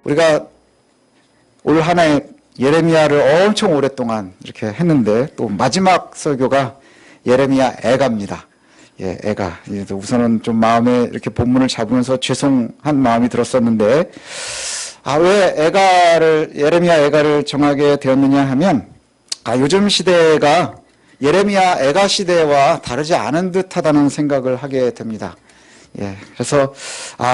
우리가 올 한 해 예레미야를 엄청 오랫동안 이렇게 했는데 또 마지막 설교가 예레미야 애가입니다. 예, 애가. 우선은 좀 마음에 이렇게 본문을 잡으면서 죄송한 마음이 들었었는데, 왜 예레미야 애가를 정하게 되었느냐 하면, 요즘 시대가 예레미야 애가 시대와 다르지 않은 듯 하다는 생각을 하게 됩니다. 예, 그래서,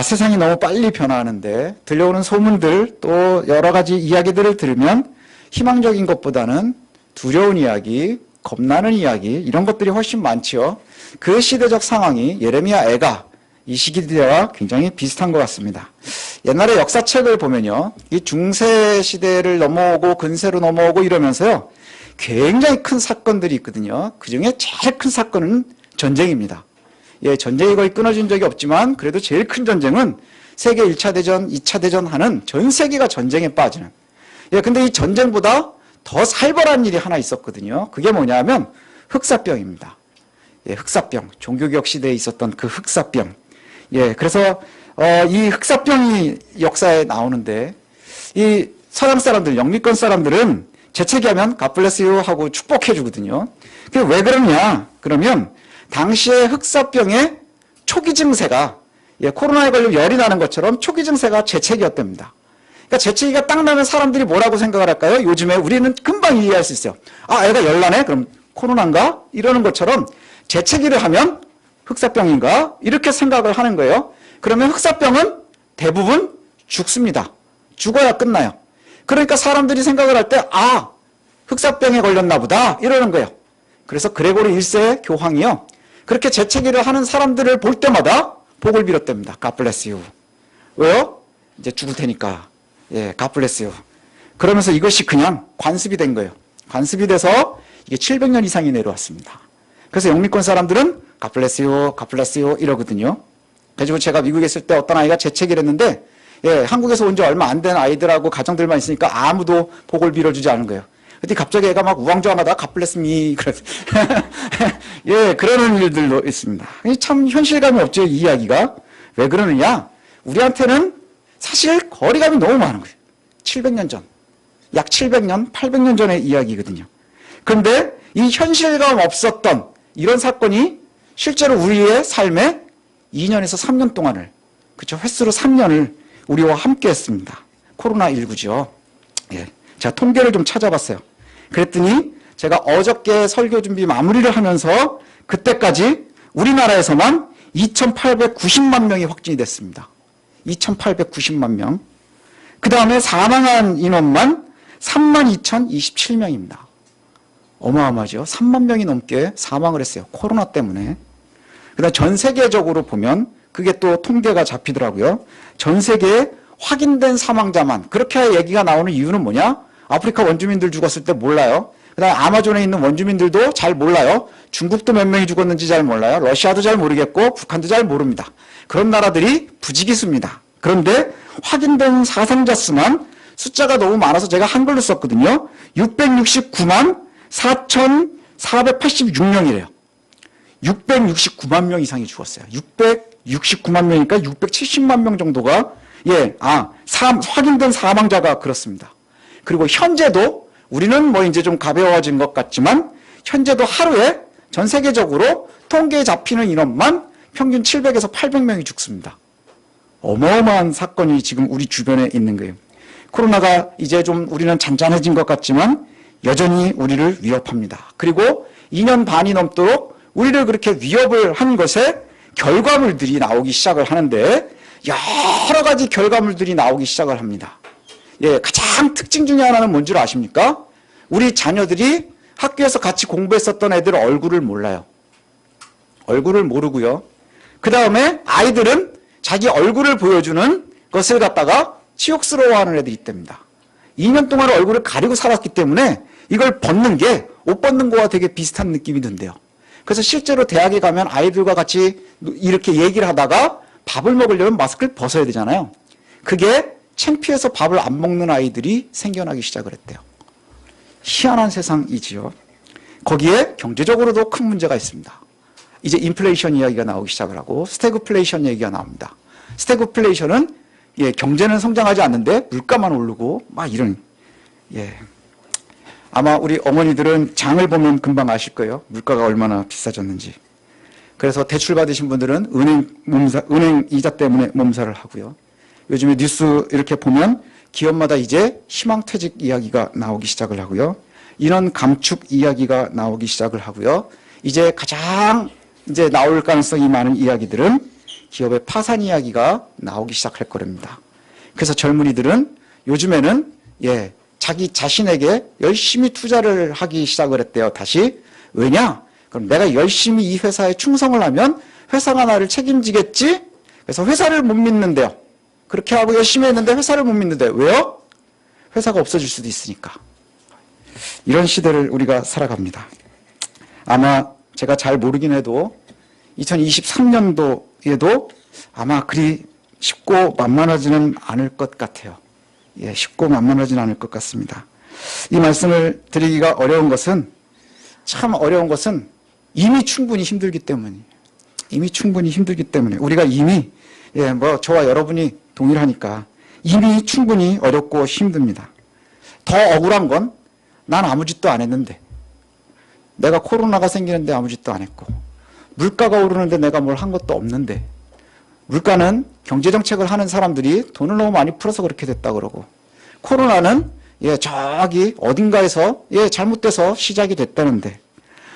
세상이 너무 빨리 변화하는데, 들려오는 소문들, 또 여러 가지 이야기들을 들으면, 희망적인 것보다는 두려운 이야기, 겁나는 이야기, 이런 것들이 훨씬 많지요. 그 시대적 상황이 예레미야 애가 이 시기대와 굉장히 비슷한 것 같습니다. 옛날에 역사책을 보면요, 이 중세 시대를 넘어오고 근세로 넘어오고 이러면서요, 굉장히 큰 사건들이 있거든요. 그 중에 제일 큰 사건은 전쟁입니다. 예, 전쟁이 거의 끊어진 적이 없지만 그래도 제일 큰 전쟁은 세계 1차 대전, 2차 대전 하는 전 세계가 전쟁에 빠지는. 예, 근데 이 전쟁보다 더 살벌한 일이 하나 있었거든요. 그게 뭐냐면 흑사병입니다. 예, 흑사병. 종교개혁 시대에 있었던 그 흑사병. 예, 그래서 이 흑사병이 역사에 나오는데 이 서양 사람들, 영미권 사람들은 재채기하면 God bless you 하고 축복해 주거든요. 그게 왜 그러냐? 그러면 당시에 흑사병의 초기 증세가 코로나에 걸리면 열이 나는 것처럼 초기 증세가 재채기였답니다. 그러니까 재채기가 딱 나면 사람들이 뭐라고 생각을 할까요? 요즘에 우리는 금방 이해할 수 있어요. 애가 열나네? 그럼 코로나인가? 이러는 것처럼 재채기를 하면 흑사병인가? 이렇게 생각을 하는 거예요. 그러면 흑사병은 대부분 죽습니다. 죽어야 끝나요. 그러니까 사람들이 생각을 할 때, 흑사병에 걸렸나 보다. 이러는 거예요. 그래서 그레고리 1세 교황이요, 그렇게 재채기를 하는 사람들을 볼 때마다 복을 빌었답니다. God bless you. 왜요? 이제 죽을 테니까. 예, God bless you. 그러면서 이것이 그냥 관습이 된 거예요. 관습이 돼서 이게 700년 이상이 내려왔습니다. 그래서 영미권 사람들은 God bless you, God bless you 이러거든요. 그래서 제가 미국에 있을 때 어떤 아이가 재채기를 했는데, 예, 한국에서 온 지 얼마 안 된 아이들하고 가정들만 있으니까 아무도 복을 빌어주지 않은 거예요. 근데 갑자기 애가 막 우왕좌왕하다가 God bless me 그래서 예, 그러는 일들도 있습니다. 참 현실감이 없죠, 이 이야기가. 왜 그러느냐? 우리한테는 사실 거리감이 너무 많은 거예요. 700년 전, 약 700년, 800년 전의 이야기거든요. 그런데 이 현실감 없었던 이런 사건이 실제로 우리의 삶에 2년에서 3년 동안을, 그렇죠, 횟수로 3년을 우리와 함께 했습니다. 코로나19죠. 예, 제가 통계를 좀 찾아봤어요. 그랬더니 제가 어저께 설교 준비 마무리를 하면서 그때까지 우리나라에서만 2,890만 명이 확진이 됐습니다. 2,890만 명. 그 다음에 사망한 인원만 32,027명입니다. 어마어마하죠. 3만 명이 넘게 사망을 했어요. 코로나 때문에. 그 다음 전 세계적으로 보면 그게 또 통계가 잡히더라고요. 전 세계에 확인된 사망자만, 그렇게 얘기가 나오는 이유는 뭐냐? 아프리카 원주민들 죽었을 때 몰라요. 그 다음에 아마존에 있는 원주민들도 잘 몰라요. 중국도 몇 명이 죽었는지 잘 몰라요. 러시아도 잘 모르겠고 북한도 잘 모릅니다. 그런 나라들이 부지기수입니다. 그런데 확인된 사상자 수만, 숫자가 너무 많아서 제가 한글로 썼거든요. 669만 4,486명이래요. 669만 명 이상이 죽었어요. 669만 명이니까 670만 명 정도가, 확인된 사망자가 그렇습니다. 그리고 현재도 우리는 뭐 이제 좀 가벼워진 것 같지만 현재도 하루에 전 세계적으로 통계에 잡히는 인원만 평균 700에서 800명이 죽습니다. 어마어마한 사건이 지금 우리 주변에 있는 거예요. 코로나가 이제 좀 우리는 잔잔해진 것 같지만 여전히 우리를 위협합니다. 그리고 2년 반이 넘도록 우리를 그렇게 위협을 한 것에 결과물들이 나오기 시작을 하는데 여러 가지 결과물들이 나오기 시작을 합니다. 예, 가장 특징 중에 하나는 뭔 줄 아십니까? 우리 자녀들이 학교에서 같이 공부했었던 애들 얼굴을 몰라요. 얼굴을 모르고요. 그 다음에 아이들은 자기 얼굴을 보여주는 것을 갖다가 치욕스러워하는 애들이 있답니다. 2년 동안 얼굴을 가리고 살았기 때문에 이걸 벗는 게 옷 벗는 거와 되게 비슷한 느낌이 든대요. 그래서 실제로 대학에 가면 아이들과 같이 이렇게 얘기를 하다가 밥을 먹으려면 마스크를 벗어야 되잖아요. 그게 창피해서 밥을 안 먹는 아이들이 생겨나기 시작을 했대요. 희한한 세상이지요. 거기에 경제적으로도 큰 문제가 있습니다. 이제 인플레이션 이야기가 나오기 시작을 하고 스태그플레이션 얘기가 나옵니다. 스태그플레이션은 예, 경제는 성장하지 않는데 물가만 오르고 막 이런. 예. 아마 우리 어머니들은 장을 보면 금방 아실 거예요. 물가가 얼마나 비싸졌는지. 그래서 대출 받으신 분들은 은행 이자 때문에 몸살을 하고요. 요즘에 뉴스 이렇게 보면 기업마다 이제 희망퇴직 이야기가 나오기 시작을 하고요. 인원 감축 이야기가 나오기 시작을 하고요. 이제 가장 이제 나올 가능성이 많은 이야기들은 기업의 파산 이야기가 나오기 시작할 거랍니다. 그래서 젊은이들은 요즘에는 예, 자기 자신에게 열심히 투자를 하기 시작을 했대요. 다시. 왜냐? 그럼 내가 열심히 이 회사에 충성을 하면 회사가 나를 책임지겠지? 그래서 회사를 못 믿는데요. 그렇게 하고 열심히 했는데 회사를 못 믿는데 왜요? 회사가 없어질 수도 있으니까. 이런 시대를 우리가 살아갑니다. 아마 제가 잘 모르긴 해도 2023년도에도 아마 그리 쉽고 만만하지는 않을 것 같아요. 예, 쉽고 만만하지는 않을 것 같습니다. 이 말씀을 드리기가 어려운 것은 참 어려운 것은 이미 충분히 힘들기 때문이에요. 이미 충분히 힘들기 때문에 우리가 이미 예, 뭐 저와 여러분이 동일하니까 이미 충분히 어렵고 힘듭니다. 더 억울한 건 난 아무 짓도 안 했는데 내가 코로나가 생기는데 아무 짓도 안 했고 물가가 오르는데 내가 뭘 한 것도 없는데 물가는 경제정책을 하는 사람들이 돈을 너무 많이 풀어서 그렇게 됐다 그러고 코로나는 예, 저기 어딘가에서 예, 잘못돼서 시작이 됐다는데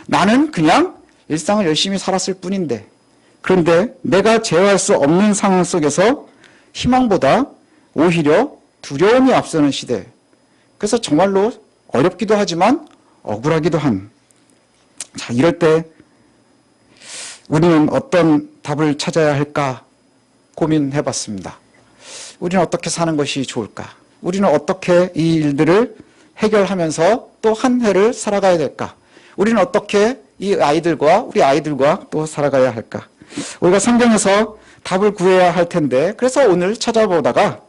나는 그냥 일상을 열심히 살았을 뿐인데 그런데 내가 제어할 수 없는 상황 속에서 희망보다 오히려 두려움이 앞서는 시대. 그래서 정말로 어렵기도 하지만 억울하기도 한. 자, 이럴 때 우리는 어떤 답을 찾아야 할까 고민해 봤습니다. 우리는 어떻게 사는 것이 좋을까? 우리는 어떻게 이 일들을 해결하면서 또 한 해를 살아가야 될까? 우리는 어떻게 이 아이들과 우리 아이들과 또 살아가야 할까? 우리가 성경에서 답을 구해야 할 텐데 그래서 오늘 찾아보다가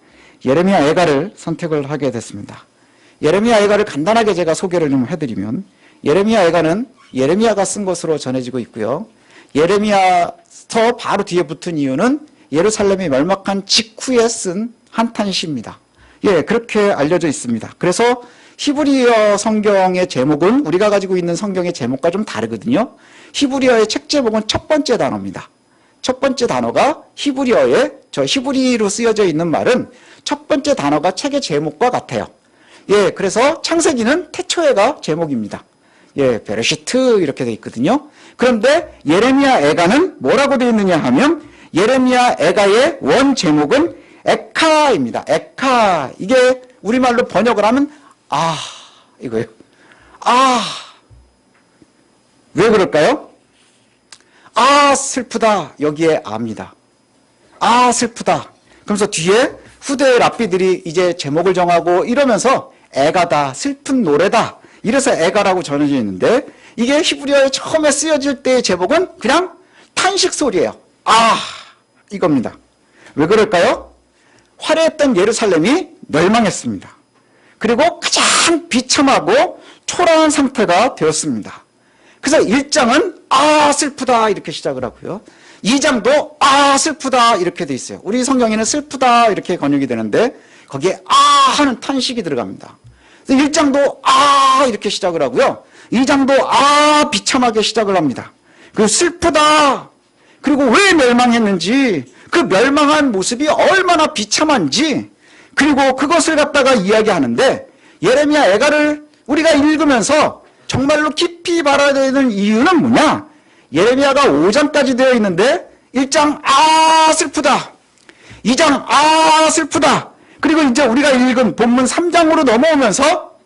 예레미야 애가를 선택을 하게 됐습니다. 예레미야 애가를 간단하게 제가 소개를 좀 해드리면 예레미야 애가는 예레미야가 쓴 것으로 전해지고 있고요. 예레미야서 바로 뒤에 붙은 이유는 예루살렘이 멸망한 직후에 쓴 한탄시입니다. 예, 그렇게 알려져 있습니다. 그래서 히브리어 성경의 제목은 우리가 가지고 있는 성경의 제목과 좀 다르거든요. 히브리어의 책 제목은 첫 번째 단어입니다. 첫 번째 단어가 히브리어에 저 히브리로 쓰여져 있는 말은 첫 번째 단어가 책의 제목과 같아요. 예, 그래서 창세기는 태초에가 제목입니다. 예, 베르시트 이렇게 돼 있거든요. 그런데 예레미야 애가는 뭐라고 되어 있느냐 하면 예레미야 애가의 원 제목은 에카입니다. 에카. 이게 우리말로 번역을 하면 이거예요. 왜 그럴까요? 슬프다. 여기에 아입니다. 슬프다. 그러면서 뒤에 후대 랍비들이 이제 제목을 정하고 이러면서 애가다, 슬픈 노래다. 이래서 애가라고 전해져 있는데 이게 히브리어에 처음에 쓰여질 때의 제목은 그냥 탄식 소리예요. 이겁니다. 왜 그럴까요? 화려했던 예루살렘이 멸망했습니다. 그리고 가장 비참하고 초라한 상태가 되었습니다. 그래서 1장은 슬프다 이렇게 시작을 하고요. 2장도 슬프다 이렇게 돼 있어요. 우리 성경에는 슬프다 이렇게 번역이 되는데 거기에 하는 탄식이 들어갑니다. 1장도 이렇게 시작을 하고요. 2장도 비참하게 시작을 합니다. 그 슬프다. 그리고 왜 멸망했는지 그 멸망한 모습이 얼마나 비참한지 그리고 그것을 갖다가 이야기하는데 예레미야 애가를 우리가 읽으면서 정말로 깊이 바라야 되는 이유는 뭐냐? 예레미야가 5장까지 되어 있는데 1장 슬프다. 2장 슬프다. 그리고 이제 우리가 읽은 본문 3장으로 넘어오면서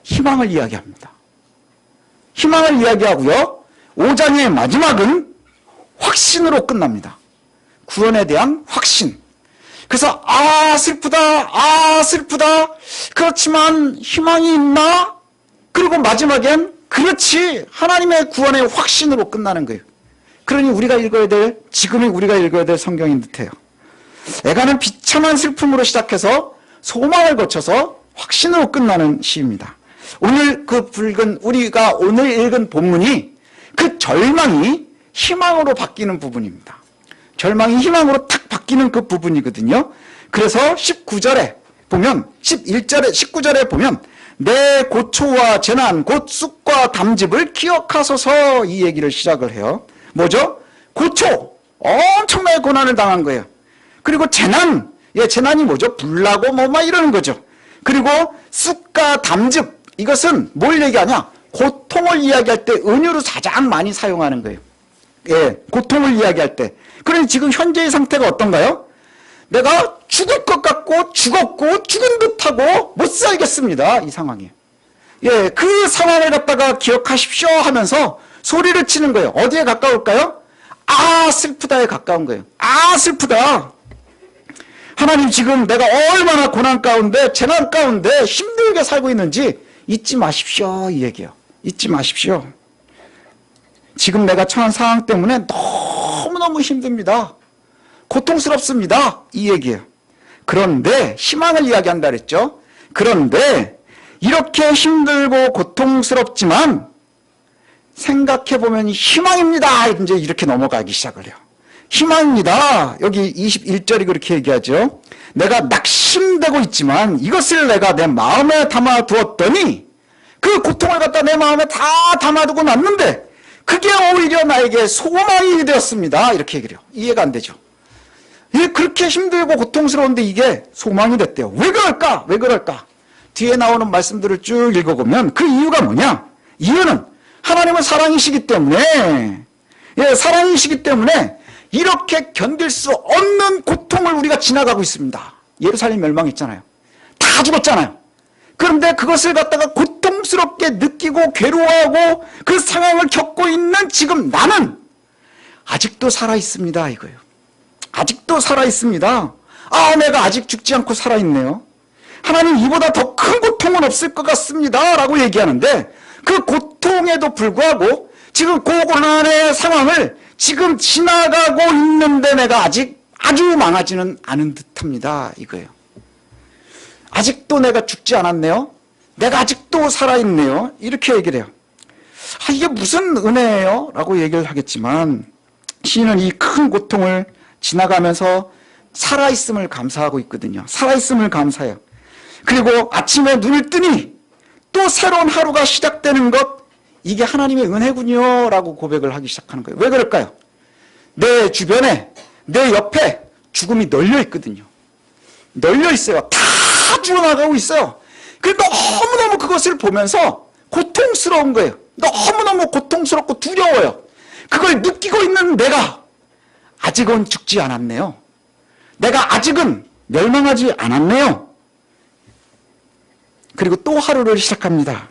희망을 이야기합니다. 희망을 이야기하고요. 5장의 마지막은 확신으로 끝납니다. 구원에 대한 확신. 그래서 슬프다. 슬프다. 그렇지만 희망이 있나? 그리고 마지막엔 그렇지. 하나님의 구원의 확신으로 끝나는 거예요. 그러니 우리가 읽어야 될 지금이 우리가 읽어야 될 성경인 듯해요. 애가는 비참한 슬픔으로 시작해서 소망을 거쳐서 확신으로 끝나는 시입니다. 오늘 우리가 오늘 읽은 본문이 그 절망이 희망으로 바뀌는 부분입니다. 절망이 희망으로 탁 바뀌는 그 부분이거든요. 그래서 19절에 보면 11절에 19절에 보면 내 고초와 재난 곧 쑥과 담즙을 기억하소서 이 얘기를 시작을 해요. 뭐죠? 고초, 엄청나게 고난을 당한 거예요. 그리고 재난, 재난이 뭐죠? 불나고 막 이러는 거죠. 그리고 쑥과 담즙, 이것은 뭘 얘기하냐? 고통을 이야기할 때 은유로 가장 많이 사용하는 거예요. 고통을 이야기할 때. 그러니 지금 현재의 상태가 어떤가요? 내가 죽을 것 같고 죽었고 죽은 듯하고 못 살겠습니다. 이 상황이에요. 그 상황을 갖다가 기억하십시오 하면서 소리를 치는 거예요. 어디에 가까울까요? 아, 슬프다에 가까운 거예요. 아, 슬프다. 하나님 지금 내가 얼마나 고난 가운데 재난 가운데 힘들게 살고 있는지 잊지 마십시오 이 얘기예요. 잊지 마십시오. 지금 내가 처한 상황 때문에 너무너무 힘듭니다. 고통스럽습니다. 이 얘기예요. 그런데 희망을 이야기한다 그랬죠. 그런데 이렇게 힘들고 고통스럽지만 생각해보면 희망입니다. 이제 이렇게 넘어가기 시작을 해요. 희망입니다. 여기 21절이 그렇게 얘기하죠. 내가 낙심되고 있지만 이것을 내가 내 마음에 담아두었더니 그 고통을 갖다 내 마음에 다 담아두고 났는데 그게 오히려 나에게 소망이 되었습니다. 이렇게 얘기를 해요. 이해가 안 되죠. 그렇게 힘들고 고통스러운데 이게 소망이 됐대요. 왜 그럴까? 왜 그럴까? 뒤에 나오는 말씀들을 쭉 읽어보면 그 이유가 뭐냐? 이유는 하나님은 사랑이시기 때문에 사랑이시기 때문에 이렇게 견딜 수 없는 고통을 우리가 지나가고 있습니다. 예루살렘 멸망했잖아요. 다 죽었잖아요. 그런데 그것을 갖다가 고통스럽게 느끼고 괴로워하고 그 상황을 겪고 있는 지금 나는 아직도 살아있습니다. 이거예요. 아직도 살아있습니다. 아, 내가 아직 죽지 않고 살아있네요. 하나님 이보다 더 큰 고통은 없을 것 같습니다. 라고 얘기하는데 그 고통에도 불구하고 지금 고난의 상황을 지금 지나가고 있는데 내가 아직 아주 망하지는 않은 듯합니다. 이거예요. 아직도 내가 죽지 않았네요. 내가 아직도 살아있네요. 이렇게 얘기를 해요. 아, 이게 무슨 은혜예요? 라고 얘기를 하겠지만 시인은 이 큰 고통을 지나가면서 살아있음을 감사하고 있거든요. 살아있음을 감사해요. 그리고 아침에 눈을 뜨니 또 새로운 하루가 시작되는 것, 이게 하나님의 은혜군요 라고 고백을 하기 시작하는 거예요. 왜 그럴까요? 내 주변에, 내 옆에 죽음이 널려 있거든요. 널려 있어요. 다 죽어나가고 있어요. 너무너무 그것을 보면서 고통스러운 거예요. 너무너무 고통스럽고 두려워요. 그걸 느끼고 있는 내가 아직은 죽지 않았네요. 내가 아직은 멸망하지 않았네요. 그리고 또 하루를 시작합니다.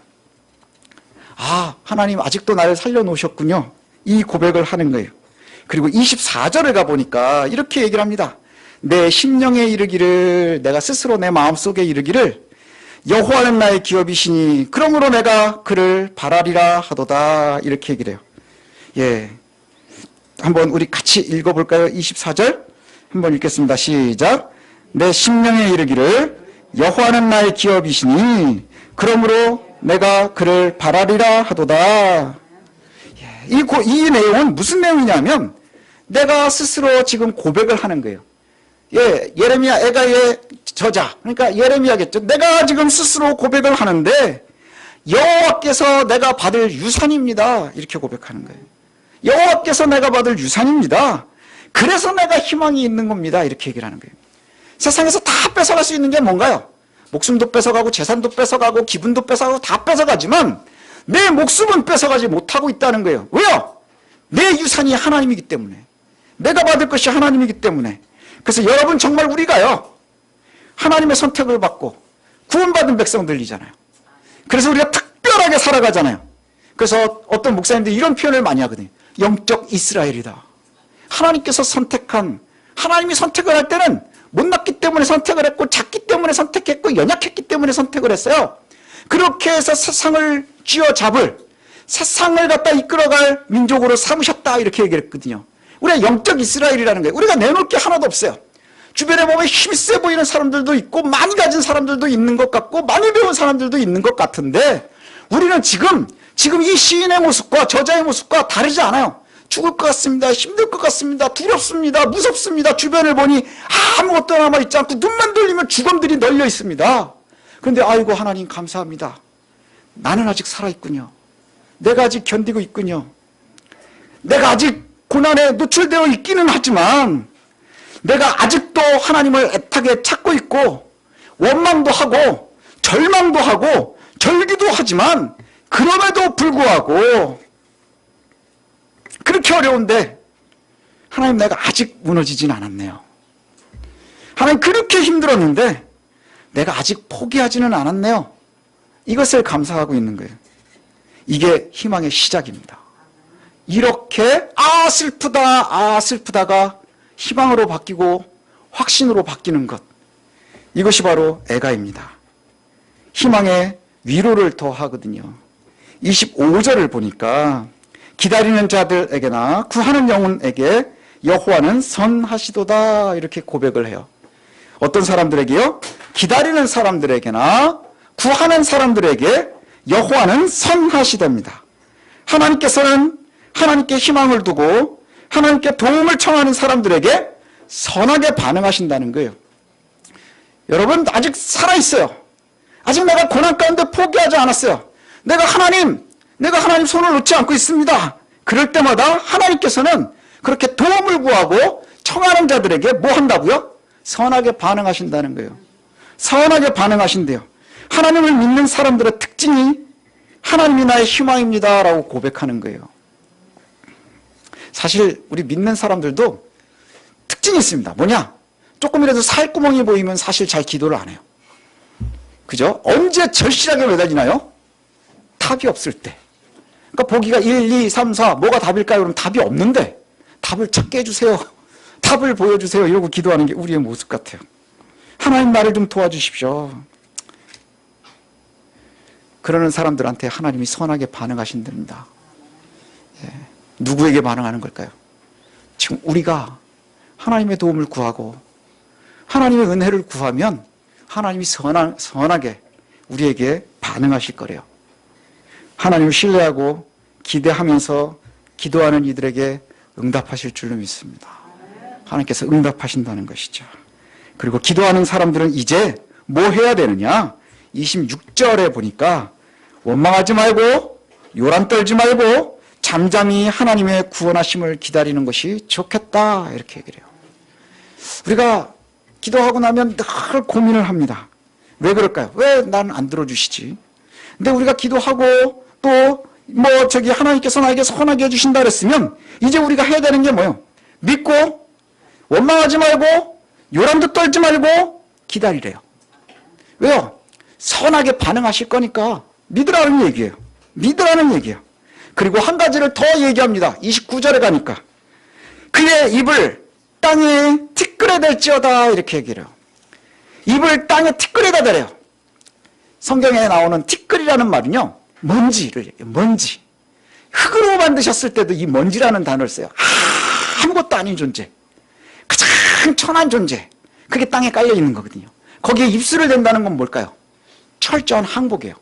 아, 하나님 아직도 나를 살려놓으셨군요. 이 고백을 하는 거예요. 그리고 24절을 가보니까 이렇게 얘기를 합니다. 내 심령에 이르기를, 내가 스스로 내 마음속에 이르기를 여호와는 나의 기업이시니 그러므로 내가 그를 바라리라 하도다. 이렇게 얘기를 해요. 한번 우리 같이 읽어볼까요? 24절 한번 읽겠습니다. 시작. 내 심령에 이르기를 여호와는 나의 기업이시니 그러므로 내가 그를 바라리라 하도다. 이 내용은 무슨 내용이냐면 내가 스스로 지금 고백을 하는 거예요. 예레미야 애가의 저자, 그러니까 예레미야겠죠. 내가 지금 스스로 고백을 하는데 여호와께서 내가 받을 유산입니다. 이렇게 고백하는 거예요. 여호와께서 내가 받을 유산입니다. 그래서 내가 희망이 있는 겁니다. 이렇게 얘기를 하는 거예요. 세상에서 다 뺏어갈 수 있는 게 뭔가요? 목숨도 뺏어가고 재산도 뺏어가고 기분도 뺏어가고 다 뺏어가지만 내 목숨은 뺏어가지 못하고 있다는 거예요. 왜요? 내 유산이 하나님이기 때문에, 내가 받을 것이 하나님이기 때문에. 그래서 여러분 정말 우리가요 하나님의 선택을 받고 구원받은 백성들이잖아요. 그래서 우리가 특별하게 살아가잖아요. 그래서 어떤 목사님들이 이런 표현을 많이 하거든요. 영적 이스라엘이다. 하나님께서 선택한, 하나님이 선택을 할 때는 못났기 때문에 선택을 했고 작기 때문에 선택했고 연약했기 때문에 선택을 했어요. 그렇게 해서 세상을 쥐어잡을, 세상을 갖다 이끌어갈 민족으로 삼으셨다. 이렇게 얘기를 했거든요. 우리가 영적 이스라엘이라는 거예요. 우리가 내놓을 게 하나도 없어요. 주변에 보면 힘이 세 보이는 사람들도 있고 많이 가진 사람들도 있는 것 같고 많이 배운 사람들도 있는 것 같은데 우리는 지금 이 시인의 모습과 저자의 모습과 다르지 않아요. 죽을 것 같습니다. 힘들 것 같습니다. 두렵습니다. 무섭습니다. 주변을 보니 아무것도 남아있지 않고 눈만 돌리면 죽음들이 널려 있습니다. 그런데 아이고 하나님 감사합니다. 나는 아직 살아있군요. 내가 아직 견디고 있군요. 내가 아직 고난에 노출되어 있기는 하지만 내가 아직도 하나님을 애타게 찾고 있고 원망도 하고 절망도 하고 절기도 하지만 그럼에도 불구하고 그렇게 어려운데 하나님 내가 아직 무너지진 않았네요. 하나님 그렇게 힘들었는데 내가 아직 포기하지는 않았네요. 이것을 감사하고 있는 거예요. 이게 희망의 시작입니다. 이렇게 슬프다 슬프다가 희망으로 바뀌고 확신으로 바뀌는 것, 이것이 바로 애가입니다. 희망의 위로를 더하거든요. 25절을 보니까 기다리는 자들에게나 구하는 영혼에게 여호와는 선하시도다 이렇게 고백을 해요. 어떤 사람들에게요? 기다리는 사람들에게나 구하는 사람들에게 여호와는 선하시답니다. 하나님께서는 하나님께 희망을 두고 하나님께 도움을 청하는 사람들에게 선하게 반응하신다는 거예요. 여러분 아직 살아있어요. 아직 내가 고난 가운데 포기하지 않았어요. 내가 하나님 손을 놓지 않고 있습니다. 그럴 때마다 하나님께서는 그렇게 도움을 구하고 청하는 자들에게 뭐 한다고요? 선하게 반응하신다는 거예요. 선하게 반응하신대요. 하나님을 믿는 사람들의 특징이 하나님이 나의 희망입니다 라고 고백하는 거예요. 사실 우리 믿는 사람들도 특징이 있습니다. 뭐냐? 조금이라도 살구멍이 보이면 사실 잘 기도를 안 해요. 그죠? 언제 절실하게 매달리나요? 답이 없을 때. 그러니까 보기가 1, 2, 3, 4 뭐가 답일까요? 그럼 답이 없는데 답을 찾게 해주세요. 답을 보여주세요. 이러고 기도하는 게 우리의 모습 같아요. 하나님 나를 좀 도와주십시오. 그러는 사람들한테 하나님이 선하게 반응하신답니다. 예. 누구에게 반응하는 걸까요? 지금 우리가 하나님의 도움을 구하고 하나님의 은혜를 구하면 하나님이 선하게 우리에게 반응하실 거래요. 하나님을 신뢰하고 기대하면서 기도하는 이들에게 응답하실 줄로 믿습니다. 하나님께서 응답하신다는 것이죠. 그리고 기도하는 사람들은 이제 뭐 해야 되느냐? 26절에 보니까 원망하지 말고 요란 떨지 말고 잠잠히 하나님의 구원하심을 기다리는 것이 좋겠다 이렇게 얘기를 해요. 우리가 기도하고 나면 늘 고민을 합니다. 왜 그럴까요? 왜 나는 안 들어주시지? 근데 우리가 기도하고 또 하나님께서 나에게 선하게 해주신다 그랬으면 이제 우리가 해야 되는 게 뭐예요? 믿고 원망하지 말고 요란도 떨지 말고 기다리래요. 왜요? 선하게 반응하실 거니까 믿으라는 얘기예요. 믿으라는 얘기예요. 그리고 한 가지를 더 얘기합니다. 29절에 가니까 그의 입을 땅에 티끌에 댈지어다 이렇게 얘기를 해요. 입을 땅에 티끌에다 대래요. 성경에 나오는 티끌이라는 말은요, 먼지를 얘기해요. 먼지. 흙으로 만드셨을 때도 이 먼지라는 단어를 써요. 아무것도 아닌 존재, 가장 천한 존재, 그게 땅에 깔려 있는 거거든요. 거기에 입술을 댄다는 건 뭘까요? 철저한 항복이에요.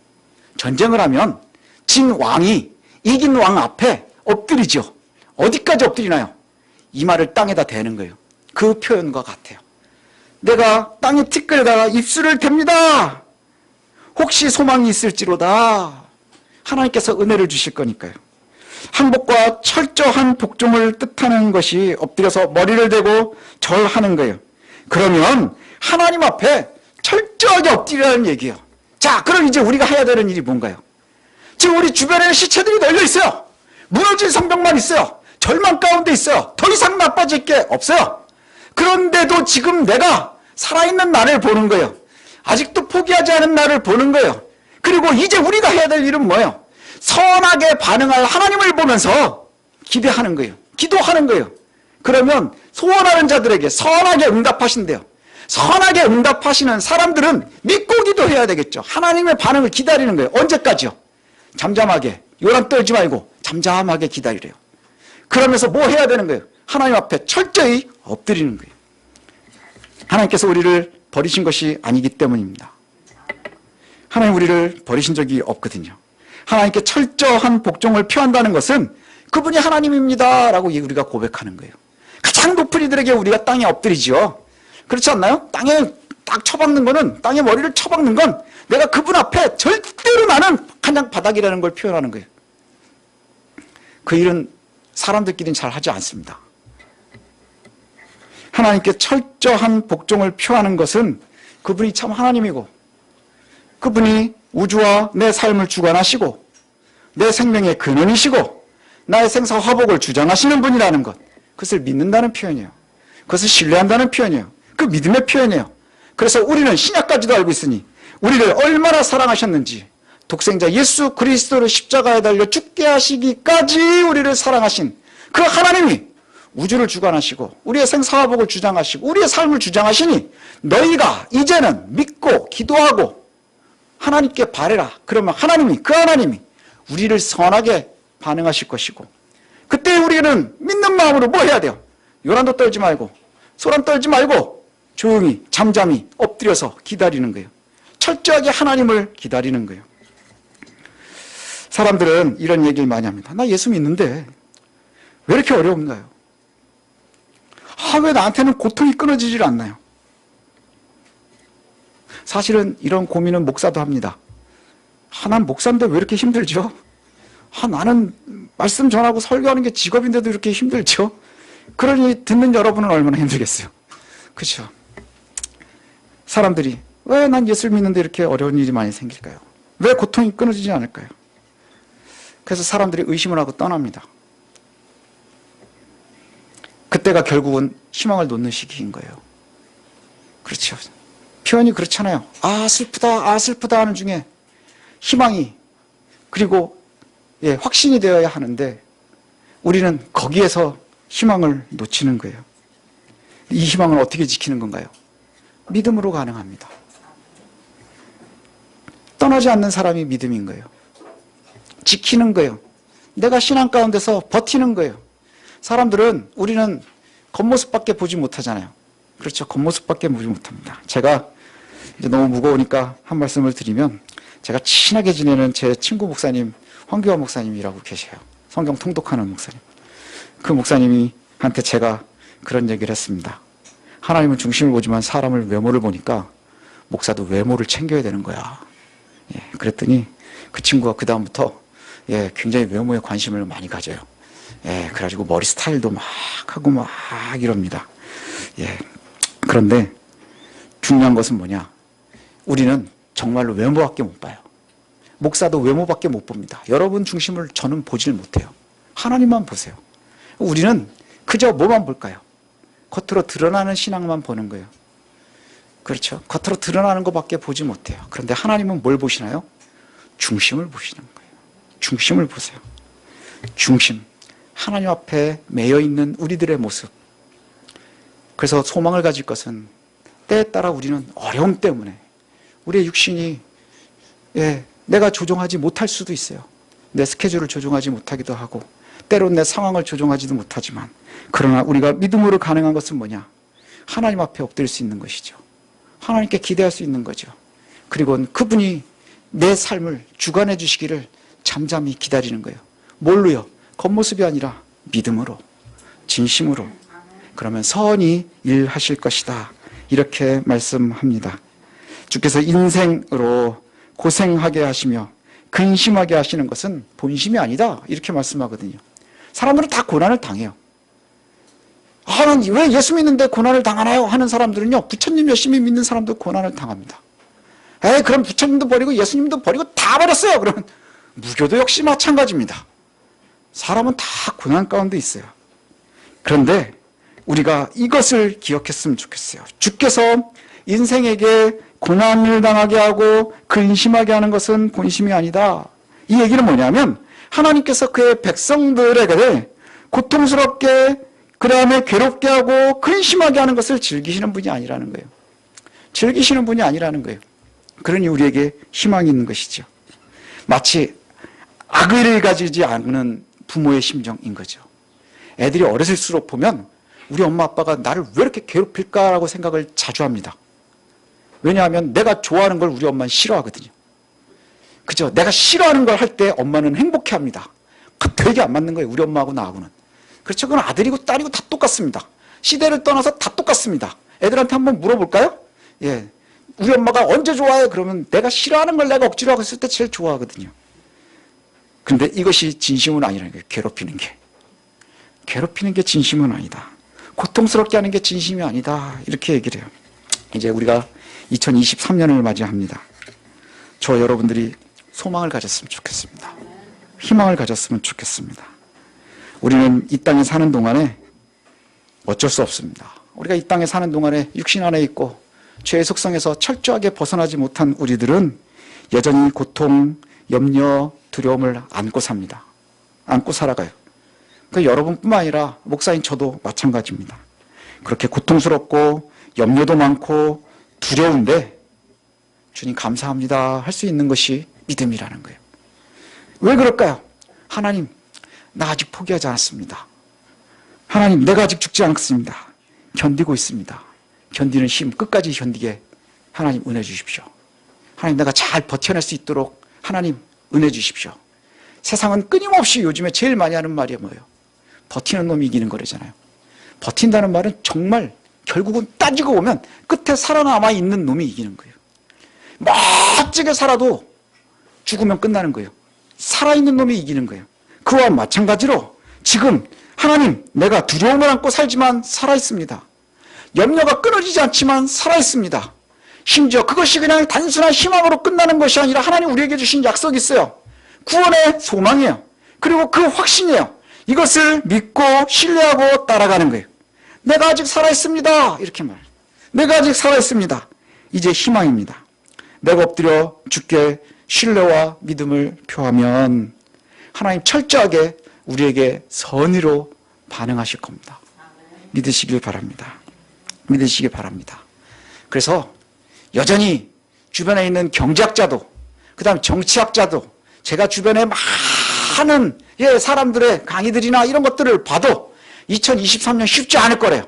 전쟁을 하면 진 왕이 이긴 왕 앞에 엎드리죠. 어디까지 엎드리나요? 이마를 땅에다 대는 거예요. 그 표현과 같아요. 내가 땅에 티끌에다가 입술을 댑니다. 혹시 소망이 있을지로다. 하나님께서 은혜를 주실 거니까요. 항복과 철저한 복종을 뜻하는 것이 엎드려서 머리를 대고 절하는 거예요. 그러면 하나님 앞에 철저하게 엎드리라는 얘기예요. 자, 그럼 이제 우리가 해야 되는 일이 뭔가요? 지금 우리 주변에는 시체들이 널려 있어요. 무너진 성벽만 있어요. 절망 가운데 있어요. 더 이상 나빠질 게 없어요. 그런데도 지금 내가 살아있는 나를 보는 거예요. 아직도 포기하지 않은 나를 보는 거예요. 그리고 이제 우리가 해야 될 일은 뭐예요? 선하게 반응할 하나님을 보면서 기대하는 거예요. 기도하는 거예요. 그러면 소원하는 자들에게 선하게 응답하신대요. 선하게 응답하시는 사람들은 믿고 기도해야 되겠죠. 하나님의 반응을 기다리는 거예요. 언제까지요? 잠잠하게, 요란 떨지 말고 잠잠하게 기다리래요. 그러면서 뭐 해야 되는 거예요? 하나님 앞에 철저히 엎드리는 거예요. 하나님께서 우리를 버리신 것이 아니기 때문입니다. 하나님 우리를 버리신 적이 없거든요. 하나님께 철저한 복종을 표한다는 것은 그분이 하나님입니다 라고 우리가 고백하는 거예요. 가장 높은 이들에게 우리가 땅에 엎드리죠. 그렇지 않나요? 땅에 딱 쳐박는 거는, 땅에 머리를 쳐박는 건 내가 그분 앞에 절대로 나는 그냥 바닥이라는 걸 표현하는 거예요. 그 일은 사람들끼리는 잘 하지 않습니다. 하나님께 철저한 복종을 표하는 것은 그분이 참 하나님이고, 그분이 우주와 내 삶을 주관하시고 내 생명의 근원이시고 나의 생사 화복을 주장하시는 분이라는 것, 그것을 믿는다는 표현이에요. 그것을 신뢰한다는 표현이에요. 그 믿음의 표현이에요. 그래서 우리는 신약까지도 알고 있으니 우리를 얼마나 사랑하셨는지, 독생자 예수 그리스도를 십자가에 달려 죽게 하시기까지 우리를 사랑하신 그 하나님이 우주를 주관하시고 우리의 생사화복을 주장하시고 우리의 삶을 주장하시니 너희가 이제는 믿고 기도하고 하나님께 바래라. 그러면 하나님이, 그 하나님이 우리를 선하게 반응하실 것이고, 그때 우리는 믿는 마음으로 뭐 해야 돼요? 요란도 떨지 말고 소란 떨지 말고 조용히 잠잠히 엎드려서 기다리는 거예요. 철저하게 하나님을 기다리는 거예요. 사람들은 이런 얘기를 많이 합니다. 나 예수 믿는데 왜 이렇게 어려운가요? 왜 나한테는 고통이 끊어지질 않나요? 사실은 이런 고민은 목사도 합니다. 난 목사인데 왜 이렇게 힘들죠? 나는 말씀 전하고 설교하는 게 직업인데도 이렇게 힘들죠? 그러니 듣는 여러분은 얼마나 힘들겠어요? 그렇죠? 사람들이 왜 난 예수를 믿는데 이렇게 어려운 일이 많이 생길까요? 왜 고통이 끊어지지 않을까요? 그래서 사람들이 의심을 하고 떠납니다. 그때가 결국은 희망을 놓는 시기인 거예요. 그렇죠? 표현이 그렇잖아요. 슬프다, 슬프다 하는 중에 희망이, 그리고 확신이 되어야 하는데 우리는 거기에서 희망을 놓치는 거예요. 이 희망을 어떻게 지키는 건가요? 믿음으로 가능합니다. 떠나지 않는 사람이 믿음인 거예요. 지키는 거예요. 내가 신앙 가운데서 버티는 거예요. 사람들은, 우리는 겉모습밖에 보지 못하잖아요. 그렇죠? 겉모습밖에 보지 못합니다. 제가 이제 너무 무거우니까 한 말씀을 드리면, 제가 친하게 지내는 제 친구 목사님, 황교안 목사님이라고 계세요. 성경 통독하는 목사님. 그 목사님이 한테 제가 그런 얘기를 했습니다. 하나님은 중심을 보지만 사람을 외모를 보니까 목사도 외모를 챙겨야 되는 거야. 그랬더니 그 친구가 그 다음부터 굉장히 외모에 관심을 많이 가져요. 그래가지고 머리 스타일도 막 하고 막 이럽니다. 그런데 중요한 것은 뭐냐? 우리는 정말로 외모밖에 못 봐요. 목사도 외모밖에 못 봅니다. 여러분 중심을 저는 보질 못해요. 하나님만 보세요. 우리는 그저 뭐만 볼까요? 겉으로 드러나는 신앙만 보는 거예요. 그렇죠? 겉으로 드러나는 것밖에 보지 못해요. 그런데 하나님은 뭘 보시나요? 중심을 보시는 거예요. 중심을 보세요. 중심. 하나님 앞에 매여 있는 우리들의 모습. 그래서 소망을 가질 것은 때에 따라 우리는 어려움 때문에 우리의 육신이 내가 조종하지 못할 수도 있어요. 내 스케줄을 조종하지 못하기도 하고 때로는 내 상황을 조종하지도 못하지만, 그러나 우리가 믿음으로 가능한 것은 뭐냐? 하나님 앞에 엎드릴 수 있는 것이죠. 하나님께 기대할 수 있는 거죠. 그리고 그분이 내 삶을 주관해 주시기를 잠잠히 기다리는 거예요. 뭘로요? 겉모습이 아니라 믿음으로, 진심으로. 그러면 선히 일하실 것이다. 이렇게 말씀합니다. 주께서 인생으로 고생하게 하시며 근심하게 하시는 것은 본심이 아니다. 이렇게 말씀하거든요. 사람들은 다 고난을 당해요. 왜 예수 믿는데 고난을 당하나요? 하는 사람들은요, 부처님 열심히 믿는 사람도 고난을 당합니다. 그럼 부처님도 버리고 예수님도 버리고 다 버렸어요. 그러면 무교도 역시 마찬가지입니다. 사람은 다 고난 가운데 있어요. 그런데 우리가 이것을 기억했으면 좋겠어요. 주께서 인생에게 고난을 당하게 하고 근심하게 하는 것은 본심이 아니다. 이 얘기는 뭐냐면, 하나님께서 그의 백성들에게 고통스럽게, 그 다음에 괴롭게 하고 근심하게 하는 것을 즐기시는 분이 아니라는 거예요. 즐기시는 분이 아니라는 거예요. 그러니 우리에게 희망이 있는 것이죠. 마치 악의를 가지지 않는 부모의 심정인 거죠. 애들이 어렸을수록 보면 우리 엄마 아빠가 나를 왜 이렇게 괴롭힐까라고 생각을 자주 합니다. 왜냐하면 내가 좋아하는 걸 우리 엄마는 싫어하거든요. 그죠? 내가 싫어하는 걸 할 때 엄마는 행복해합니다. 그 되게 안 맞는 거예요. 우리 엄마하고 나하고는. 그렇죠. 그건 아들이고 딸이고 다 똑같습니다. 시대를 떠나서 다 똑같습니다. 애들한테 한번 물어볼까요? 예. 우리 엄마가 언제 좋아해? 그러면 내가 싫어하는 걸 내가 억지로 하고 있을 때 제일 좋아하거든요. 근데 이것이 진심은 아니라는 거예요. 괴롭히는 게. 괴롭히는 게 진심은 아니다. 고통스럽게 하는 게 진심이 아니다. 이렇게 얘기를 해요. 이제 우리가 2023년을 맞이합니다. 저 여러분들이 소망을 가졌으면 좋겠습니다. 희망을 가졌으면 좋겠습니다. 우리는 이 땅에 사는 동안에 어쩔 수 없습니다. 우리가 이 땅에 사는 동안에 육신 안에 있고 죄의 속성에서 철저하게 벗어나지 못한 우리들은 여전히 고통, 염려, 두려움을 안고 삽니다. 안고 살아가요. 그 여러분뿐만 아니라 목사인 저도 마찬가지입니다. 그렇게 고통스럽고 염려도 많고 두려운데 주님 감사합니다 할 수 있는 것이 믿음이라는 거예요. 왜 그럴까요? 하나님, 나 아직 포기하지 않았습니다. 하나님, 내가 아직 죽지 않았습니다. 견디고 있습니다. 견디는 힘, 끝까지 견디게 하나님 은혜 주십시오. 하나님, 내가 잘 버텨낼 수 있도록 하나님 은혜 주십시오. 세상은 끊임없이 요즘에 제일 많이 하는 말이 뭐예요? 버티는 놈이 이기는 거래잖아요. 버틴다는 말은 정말 결국은 따지고 보면 끝에 살아남아 있는 놈이 이기는 거예요. 멋지게 살아도 죽으면 끝나는 거예요. 살아있는 놈이 이기는 거예요. 그와 마찬가지로 지금 하나님, 내가 두려움을 안고 살지만 살아있습니다. 염려가 끊어지지 않지만 살아있습니다. 심지어 그것이 그냥 단순한 희망으로 끝나는 것이 아니라 하나님 우리에게 주신 약속이 있어요. 구원의 소망이에요. 그리고 그 확신이에요. 이것을 믿고 신뢰하고 따라가는 거예요. 내가 아직 살아있습니다. 이렇게 말. 내가 아직 살아있습니다. 이제 희망입니다. 내가 엎드려 주께 신뢰와 믿음을 표하면 하나님 철저하게 우리에게 선의로 반응하실 겁니다. 믿으시길 바랍니다. 믿으시기 바랍니다. 그래서 여전히 주변에 있는 경제학자도 그 다음에 정치학자도 제가 주변에 많은 사람들의 강의들이나 이런 것들을 봐도 2023년 쉽지 않을 거래요.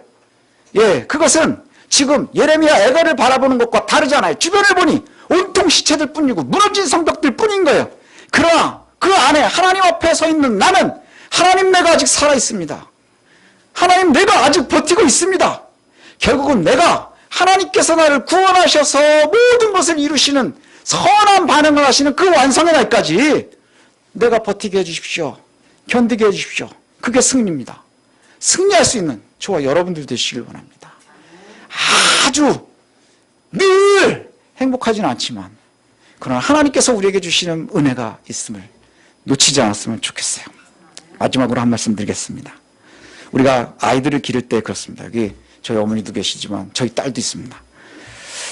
그것은 지금 예레미야 애가를 바라보는 것과 다르잖아요. 주변을 보니 온통 시체들 뿐이고 무너진 성벽들 뿐인 거예요. 그러나 그 안에 하나님 앞에 서 있는 나는 하나님, 내가 아직 살아있습니다. 하나님, 내가 아직 버티고 있습니다. 결국은 내가 하나님께서 나를 구원하셔서 모든 것을 이루시는 선한 반응을 하시는 그 완성의 날까지 내가 버티게 해주십시오. 견디게 해주십시오. 그게 승리입니다. 승리할 수 있는 저와 여러분들 되시길 원합니다. 아주 늘 행복하지는 않지만 그러나 하나님께서 우리에게 주시는 은혜가 있음을 놓치지 않았으면 좋겠어요. 마지막으로 한 말씀 드리겠습니다. 우리가 아이들을 기를 때 그렇습니다. 여기 저희 어머니도 계시지만 저희 딸도 있습니다.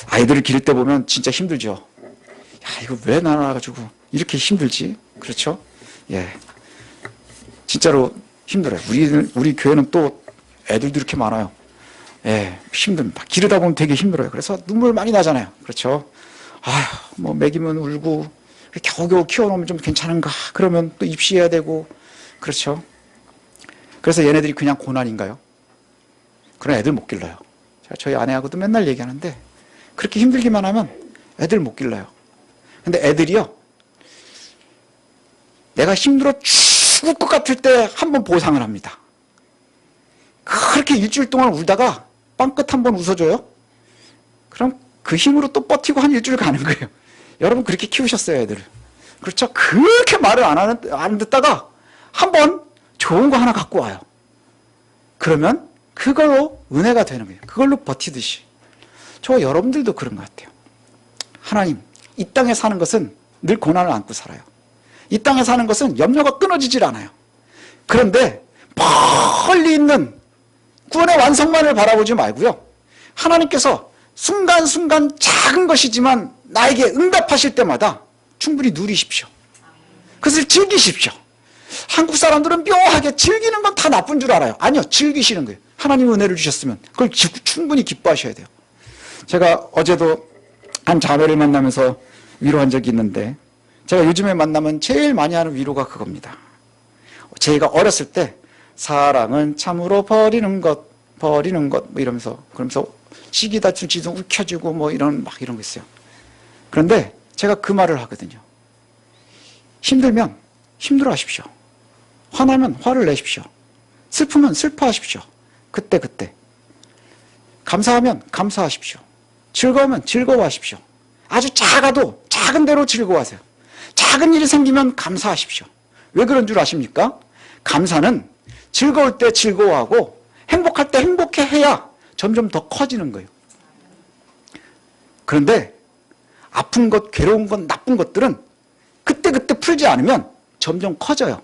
아이들을 기를 때 보면 진짜 힘들죠. 야, 이거 왜 낳아가지고 이렇게 힘들지? 그렇죠? 진짜로 힘들어요. 우리 교회는 또 애들도 이렇게 많아요. 힘듭니다. 기르다 보면 되게 힘들어요. 그래서 눈물 많이 나잖아요. 그렇죠? 뭐 먹이면 울고 겨우겨우 키워놓으면 좀 괜찮은가? 그러면 또 입시해야 되고 그렇죠? 그래서 얘네들이 그냥 고난인가요? 그런 애들 못 길러요. 제가 저희 아내하고도 맨날 얘기하는데 그렇게 힘들기만 하면 애들 못 길러요. 근데 애들이요, 내가 힘들어 죽을 것 같을 때 한 번 보상을 합니다. 그렇게 일주일 동안 울다가 빵끝 한 번 웃어줘요? 그럼 그 힘으로 또 버티고 한 일주일 가는 거예요. 여러분 그렇게 키우셨어요, 애들을. 그렇죠? 그렇게 말을 안 듣다가 한 번 좋은 거 하나 갖고 와요. 그러면 그걸로 은혜가 되는 거예요. 그걸로 버티듯이. 저 여러분들도 그런 것 같아요. 하나님, 이 땅에 사는 것은 늘 고난을 안고 살아요. 이 땅에 사는 것은 염려가 끊어지질 않아요. 그런데 멀리 있는 구원의 완성만을 바라보지 말고요, 하나님께서 순간순간 작은 것이지만 나에게 응답하실 때마다 충분히 누리십시오. 그것을 즐기십시오. 한국 사람들은 묘하게 즐기는 건 다 나쁜 줄 알아요. 아니요, 즐기시는 거예요. 하나님 은혜를 주셨으면 그걸 충분히 기뻐하셔야 돼요. 제가 어제도 한 자매를 만나면서 위로한 적이 있는데, 제가 요즘에 만나면 제일 많이 하는 위로가 그겁니다. 제가 어렸을 때 사랑은 참으로 버리는 것 뭐 이러면서, 그러면서 시기다 줄지도 울켜주고 뭐 이런 거 있어요. 그런데 제가 그 말을 하거든요. 힘들면 힘들어 하십시오. 화나면 화를 내십시오. 슬프면 슬퍼하십시오. 그때. 감사하면 감사하십시오. 즐거우면 즐거워하십시오. 아주 작아도 작은 대로 즐거워하세요. 작은 일이 생기면 감사하십시오. 왜 그런 줄 아십니까? 감사는 즐거울 때 즐거워하고 행복할 때 행복해해야 점점 더 커지는 거예요. 그런데 아픈 것, 괴로운 것, 나쁜 것들은 그때 풀지 않으면 점점 커져요.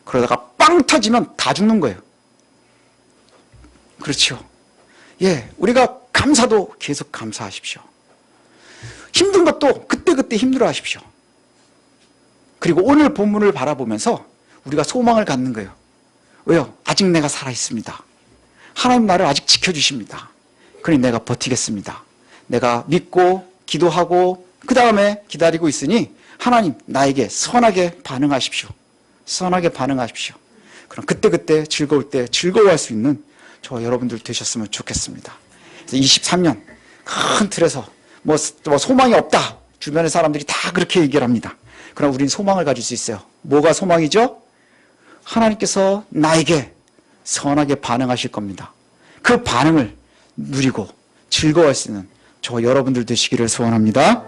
그러다가 빵 터지면 다 죽는 거예요. 그렇죠. 예, 우리가 감사도 계속 감사하십시오. 힘든 것도 그때 힘들어 하십시오. 그리고 오늘 본문을 바라보면서 우리가 소망을 갖는 거예요. 왜요? 아직 내가 살아있습니다. 하나님 나를 아직 지켜주십니다. 그러니 내가 버티겠습니다. 내가 믿고 기도하고 그 다음에 기다리고 있으니 하나님 나에게 선하게 반응하십시오. 선하게 반응하십시오. 그럼 그때 즐거울 때 즐거워할 수 있는 저 여러분들 되셨으면 좋겠습니다. 23년 큰 틀에서 뭐 소망이 없다. 주변의 사람들이 다 그렇게 얘기를 합니다. 그럼 우리는 소망을 가질 수 있어요. 뭐가 소망이죠? 하나님께서 나에게 선하게 반응하실 겁니다. 그 반응을 누리고 즐거워할 수 있는 저 여러분들 되시기를 소원합니다.